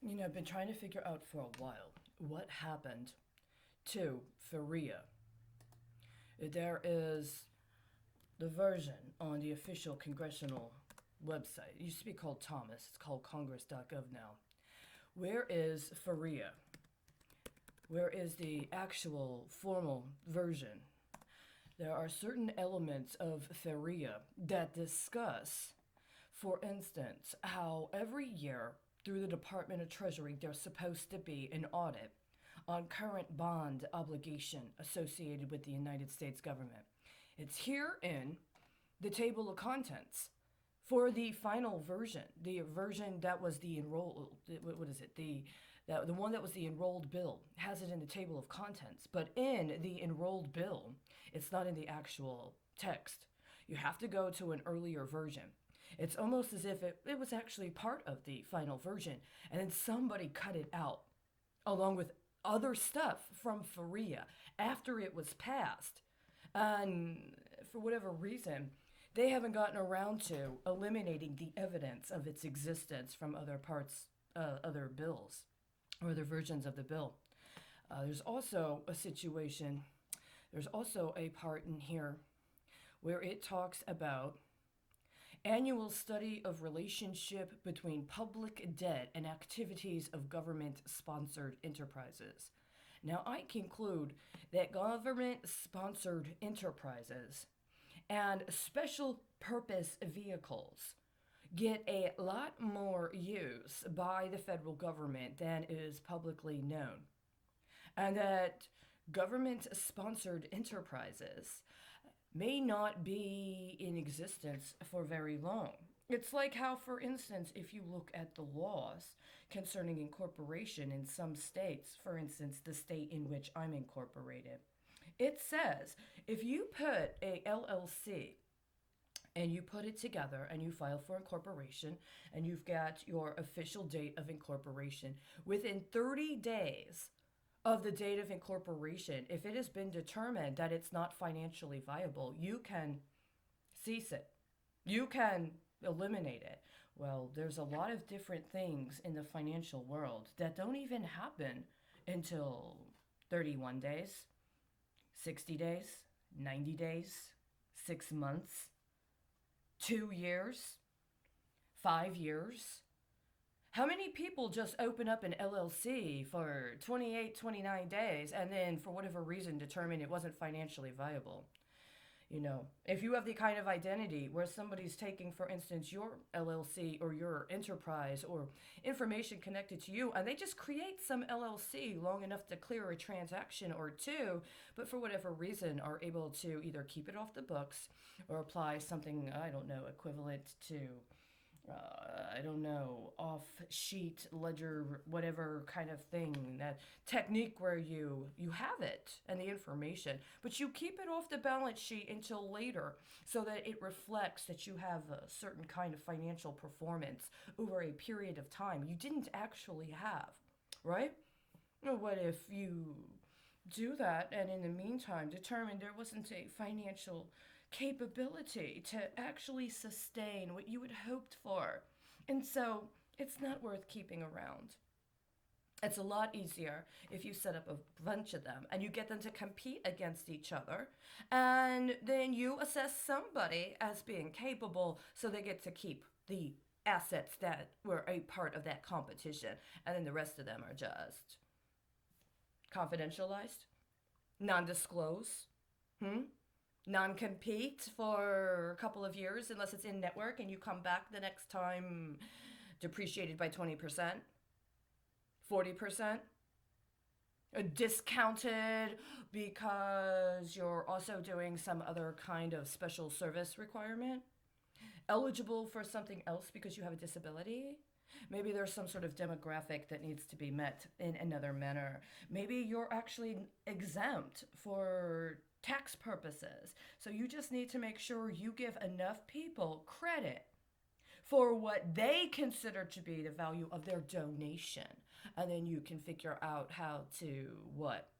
I've been trying to figure out for a while what happened to Faria. There is the version on the official congressional website. It used to be called Thomas. It's called congress.gov now. Where is Faria? Where is the actual formal version? There are certain elements of Faria that discuss, for instance, how every year through the Department of Treasury there's supposed to be an audit on current bond obligation associated with the United States government. It's here in the table of contents for the final version, the version that was the enrolled, what is it, the one that was the enrolled bill has it in the table of contents, but in the enrolled bill, it's not in the actual text. You have to go to an earlier version. It's almost as if it was actually part of the final version, and then somebody cut it out along with other stuff from Faria after it was passed. And for whatever reason, they haven't gotten around to eliminating the evidence of its existence from other parts, other bills, or other versions of the bill. There's also a situation, there's also a part in here where it talks about annual study of relationship between public debt and activities of government-sponsored enterprises. Now, I conclude that government-sponsored enterprises and special purpose vehicles get a lot more use by the federal government than is publicly known. And that government sponsored enterprises may not be in existence for very long. It's like how, for instance, if you look at the laws concerning incorporation in some states, for instance, the state in which I'm incorporated, it says if you put a LLC and you put it together and you file for incorporation and you've got your official date of incorporation, within 30 days of the date of incorporation, if it has been determined that it's not financially viable, you can cease it. You can eliminate it. Well, there's a lot of different things in the financial world that don't even happen until 31 days, 60 days, 90 days, 6 months, 2 years, 5 years. How many people just open up an LLC for 28, 29 days and then for whatever reason determine it wasn't financially viable? If you have the kind of identity where somebody's taking, for instance, your LLC or your enterprise or information connected to you, and they just create some LLC long enough to clear a transaction or two, but for whatever reason are able to either keep it off the books or apply something, I don't know, equivalent to off sheet ledger, whatever kind of thing, that technique where you have it and the information, but you keep it off the balance sheet until later so that it reflects that you have a certain kind of financial performance over a period of time you didn't actually have, right? What if you do that and in the meantime determine there wasn't a financial capability to actually sustain what you had hoped for? And so it's not worth keeping around. It's a lot easier if you set up a bunch of them and you get them to compete against each other, and then you assess somebody as being capable so they get to keep the assets that were a part of that competition, and then the rest of them are just confidentialized, non-disclose, non-compete for a couple of years unless it's in network, and you come back the next time depreciated by 20%, 40%, discounted because you're also doing some other kind of special service requirement, eligible for something else because you have a disability. Maybe there's some sort of demographic that needs to be met in another manner. Maybe you're actually exempt for tax purposes. So you just need to make sure you give enough people credit for what they consider to be the value of their donation. And then you can figure out how to what?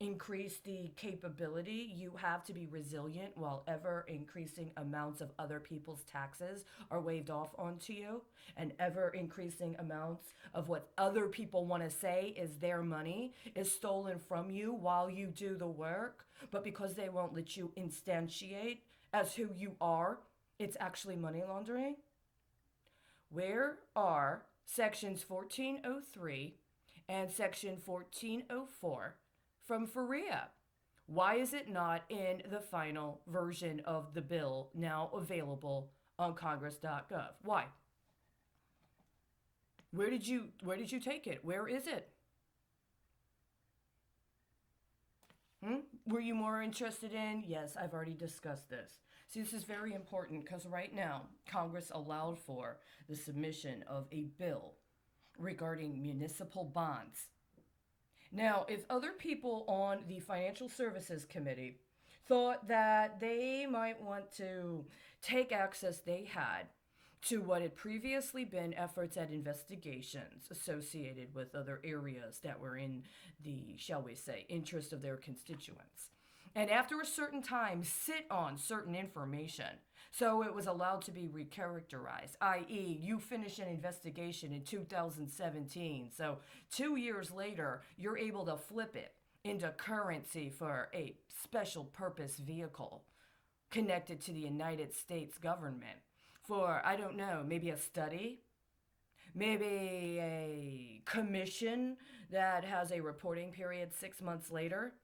increase the capability you have to be resilient while ever increasing amounts of other people's taxes are waived off onto you, and ever increasing amounts of what other people want to say is their money is stolen from you while you do the work, but because they won't let you instantiate as who you are, it's actually money laundering? Where are sections 1403 and section 1404 from FREA? Why is it not in the final version of the bill now available on congress.gov? Why? Where did you take it? Where is it? Were you more interested in? Yes, I've already discussed this. See, this is very important because right now Congress allowed for the submission of a bill regarding municipal bonds. Now, if other people on the Financial Services Committee thought that they might want to take access they had to what had previously been efforts at investigations associated with other areas that were in the, shall we say, interest of their constituents, and after a certain time sit on certain information, so it was allowed to be recharacterized, i.e., you finish an investigation in 2017, so 2 years later, you're able to flip it into currency for a special purpose vehicle connected to the United States government for, I don't know, maybe a study, maybe a commission that has a reporting period 6 months later,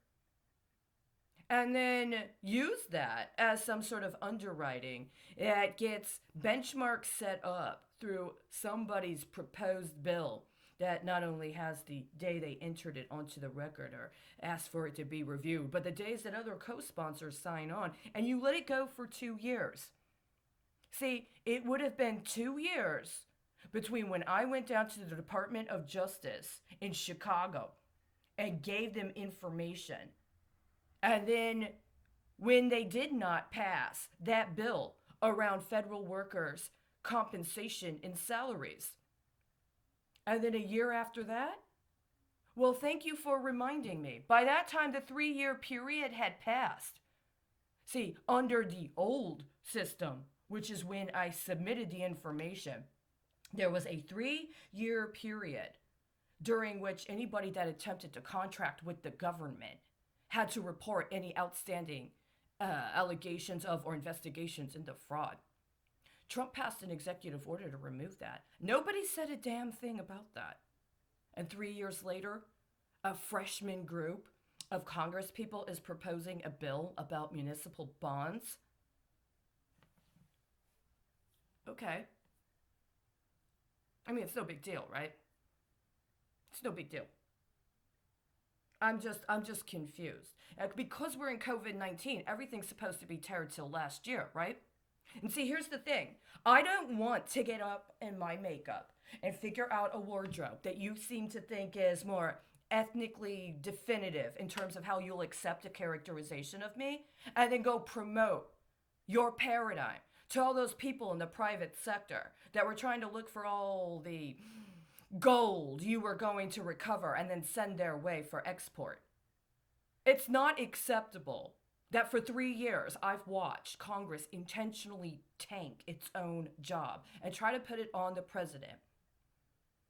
and then use that as some sort of underwriting that gets benchmarks set up through somebody's proposed bill that not only has the day they entered it onto the record or asked for it to be reviewed, but the days that other co-sponsors sign on, and you let it go for 2 years. See, it would have been 2 years between when I went down to the Department of Justice in Chicago and gave them information, and then when they did not pass that bill around federal workers' compensation and salaries. And then a year after that? Well, thank you for reminding me. By that time, the 3-year period had passed. See, under the old system, which is when I submitted the information, there was a 3-year period during which anybody that attempted to contract with the government had to report any outstanding allegations of or investigations into fraud. Trump passed an executive order to remove that. Nobody said a damn thing about that. And 3 years later, a freshman group of Congress people is proposing a bill about municipal bonds. Okay. I mean, it's no big deal, right? It's no big deal. I'm just confused. Because we're in COVID-19, everything's supposed to be teared till last year, right? And see, here's the thing. I don't want to get up in my makeup and figure out a wardrobe that you seem to think is more ethnically definitive in terms of how you'll accept a characterization of me, and then go promote your paradigm to all those people in the private sector that were trying to look for all the gold you were going to recover and then send their way for export. It's not acceptable that for 3 years I've watched Congress intentionally tank its own job and try to put it on the president.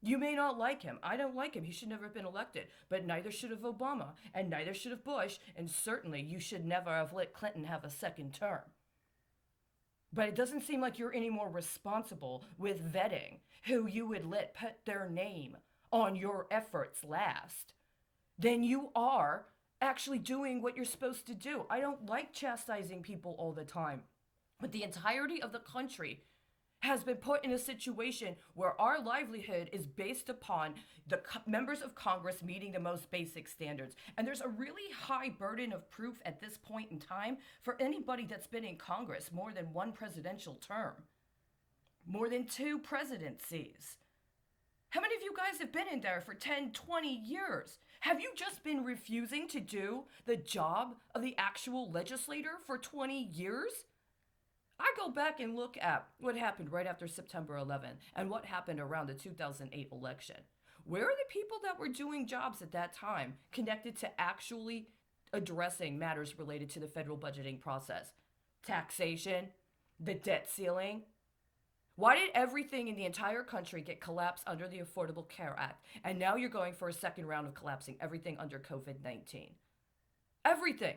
You may not like him. I don't like him. He should never have been elected. But neither should have Obama, and neither should have Bush, and certainly you should never have let Clinton have a second term. But it doesn't seem like you're any more responsible with vetting who you would let put their name on your efforts last than you are actually doing what you're supposed to do. I don't like chastising people all the time, but the entirety of the country has been put in a situation where our livelihood is based upon the members of Congress meeting the most basic standards. And there's a really high burden of proof at this point in time for anybody that's been in Congress more than one presidential term, more than 2 presidencies. How many of you guys have been in there for 10, 20 years? Have you just been refusing to do the job of the actual legislator for 20 years? I go back and look at what happened right after September 11th and what happened around the 2008 election. Where are the people that were doing jobs at that time connected to actually addressing matters related to the federal budgeting process? Taxation, the debt ceiling. Why did everything in the entire country get collapsed under the Affordable Care Act? And now you're going for a second round of collapsing everything under COVID-19. Everything.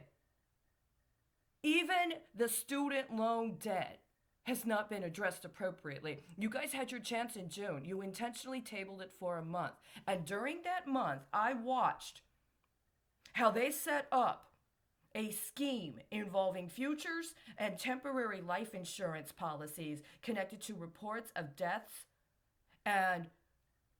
Even the student loan debt has not been addressed appropriately. You guys had your chance in June. You intentionally tabled it for a month. And during that month, I watched how they set up a scheme involving futures and temporary life insurance policies connected to reports of deaths and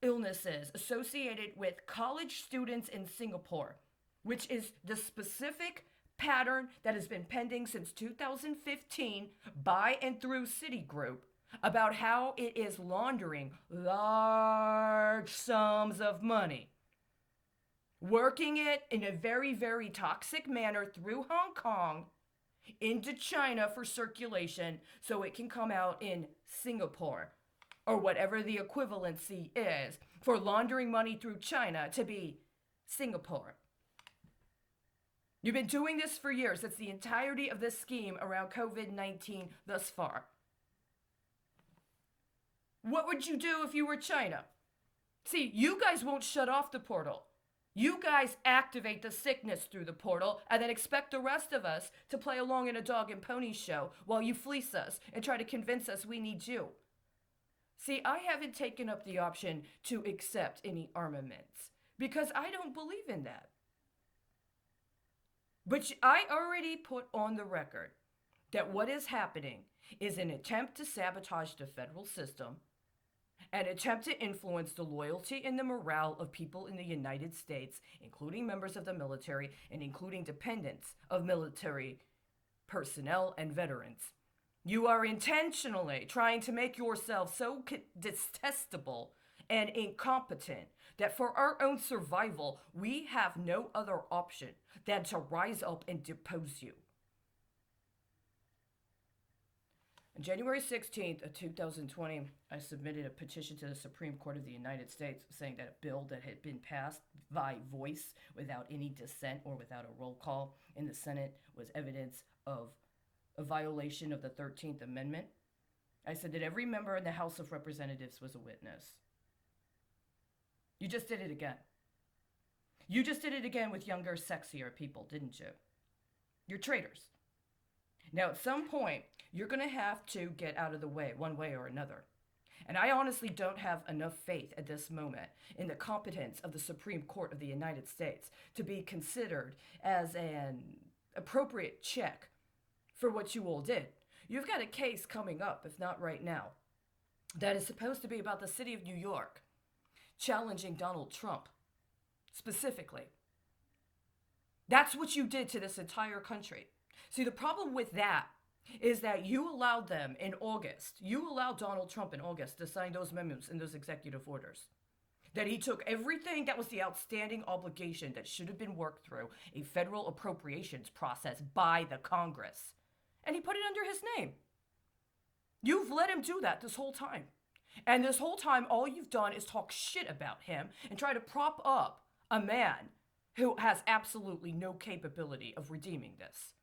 illnesses associated with college students in Singapore, which is the specific pattern that has been pending since 2015 by and through Citigroup about how it is laundering large sums of money, working it in a very, very toxic manner through Hong Kong into China for circulation so it can come out in Singapore, or whatever the equivalency is for laundering money through China to be Singapore. You've been doing this for years. That's the entirety of this scheme around COVID-19 thus far. What would you do if you were China? See, you guys won't shut off the portal. You guys activate the sickness through the portal and then expect the rest of us to play along in a dog and pony show while you fleece us and try to convince us we need you. See, I haven't taken up the option to accept any armaments because I don't believe in that. But I already put on the record that what is happening is an attempt to sabotage the federal system, an attempt to influence the loyalty and the morale of people in the United States, including members of the military and including dependents of military personnel and veterans. You are intentionally trying to make yourself so detestable and incompetent that for our own survival, we have no other option than to rise up and depose you. On January 16th of 2020, I submitted a petition to the Supreme Court of the United States saying that a bill that had been passed by voice without any dissent or without a roll call in the Senate was evidence of a violation of the 13th Amendment. I said that every member in the House of Representatives was a witness. You just did it again. You just did it again with younger, sexier people, didn't you? You're traitors. Now, at some point, you're going to have to get out of the way, one way or another. And I honestly don't have enough faith at this moment in the competence of the Supreme Court of the United States to be considered as an appropriate check for what you all did. You've got a case coming up, if not right now, that is supposed to be about the city of New York challenging Donald Trump, specifically. That's what you did to this entire country. See, the problem with that is that you allowed them in August, you allowed Donald Trump in August to sign those memos and those executive orders. That he took everything that was the outstanding obligation that should have been worked through a federal appropriations process by the Congress, and he put it under his name. You've let him do that this whole time. And this whole time, all you've done is talk shit about him and try to prop up a man who has absolutely no capability of redeeming this.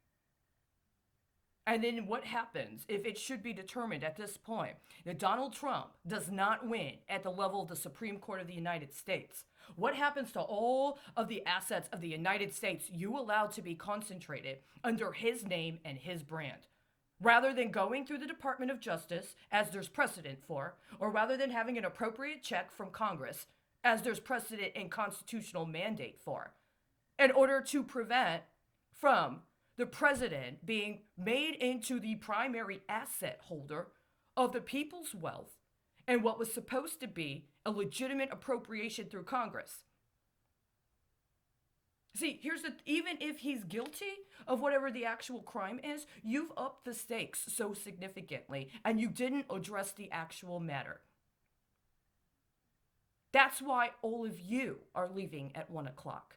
And then what happens if it should be determined at this point that Donald Trump does not win at the level of the Supreme Court of the United States? What happens to all of the assets of the United States you allowed to be concentrated under his name and his brand? Rather than going through the Department of Justice, as there's precedent for, or rather than having an appropriate check from Congress, as there's precedent and constitutional mandate for, in order to prevent from the president being made into the primary asset holder of the people's wealth and what was supposed to be a legitimate appropriation through Congress. See, even if he's guilty of whatever the actual crime is, you've upped the stakes so significantly and you didn't address the actual matter. That's why all of you are leaving at 1 o'clock.